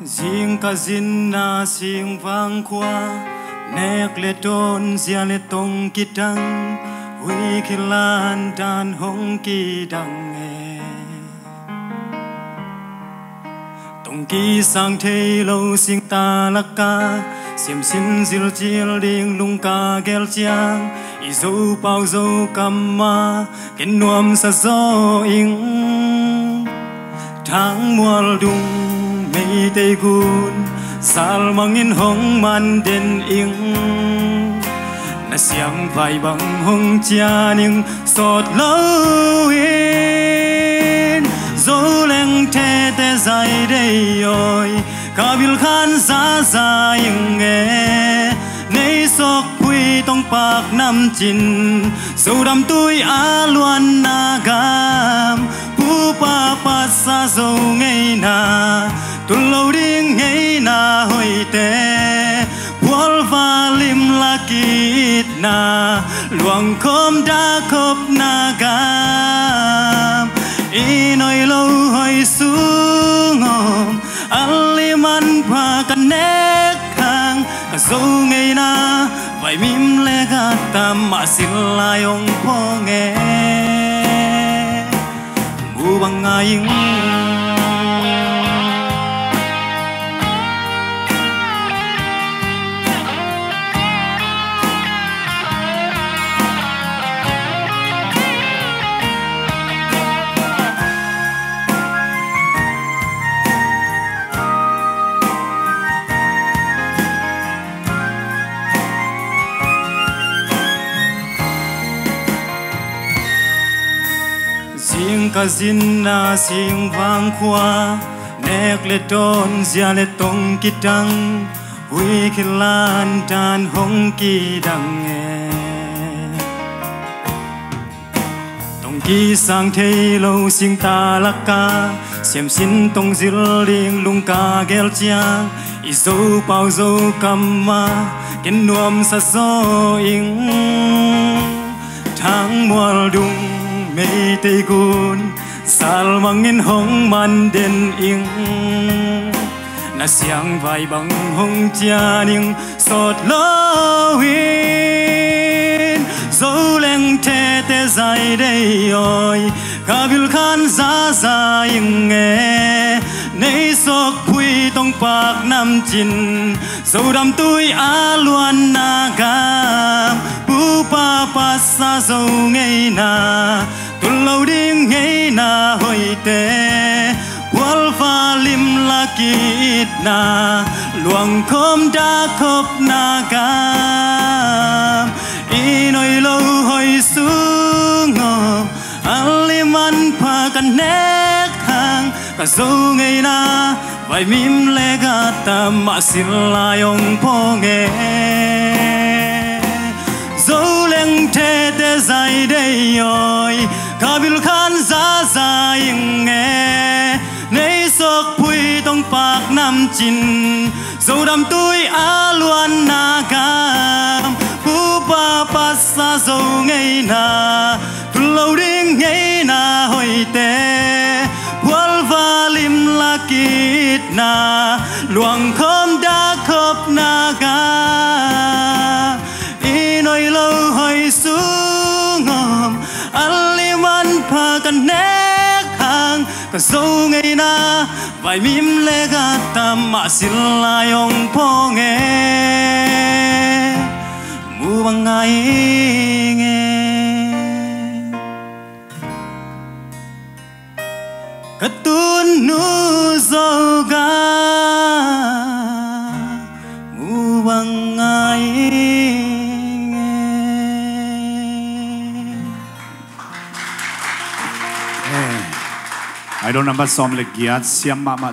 riêng cả zin na siêng vang qua nét lệ tôn zia lệ tông kỳ đăng huy khi lan đàn hong kỳ đăng nghe tông kỳ sang thế lâu siêng ta lạc ca xiêm xin zil chiel điên lung ca gel chiang i dâu bao dâu cầm ma kiến nuông sa gió ing tháng mùa đung mây tây gun sal mangin hong man den ing na siang vai bang hong chia ning sot lâu in dấu leng the te dài đây oi kabil khan za ing nghe nay sok quy tông bạc nam chin dấu đam tôi a luan na gam pu pa sa dấu ngay na tuần lâu điên ngay na hồi te wal va lim la kit na luang khom da khop na gam inoi lâu hồi xuống ngom aliman pa kanek hang ka dấu ngay na vai mim le gata ma silayong po nghe mu bang ngaying riêng cả zin na siêng vang qua nét lệ tôn zia lệ tông kỳ đăng huy khi lan đàn hong kỳ đăng nghe tông kỳ sang thế lâu siêng ta lạc ca xiêm xin tông zil điên lung ca gel chiang i dâu bao dâu cầm ma kiến nuông sa gió ing tháng mùa đung mây tây gun sal mangin hong man den ing na siang vai bang hong chia ning sot lâu in dấu leng the te dài đây oi kabil khan za ing nghe nay sok quy tông bạc nam chin dấu đam tôi a luan na gam pu pa sa dấu ngay na tuần lâu điên ngay na hồi te wal va lim la kit na luang khom da khop na gam inoi lâu hồi xuống ngom aliman pa kanek hang ka dấu ngay na vai mim le gata ma silayong po nghe dấu leng the te dài đây oi kabil khan za ing nghe nay sok pui tông bạc nam chin dấu đam tôi a luan na gam pu pa sa dấu ngay na tuần lâu điên ngay na hồi te wal va lim la kit na luang khom da khop na gam inoi lâu hồi xuống ngom aliman pa kanek hang ka dấu ngay na vai mim le gata ma silayong po nghe mu bang ngai nghe katun nu zoga mu bang ngai I don't know what song like Giat Siam Mama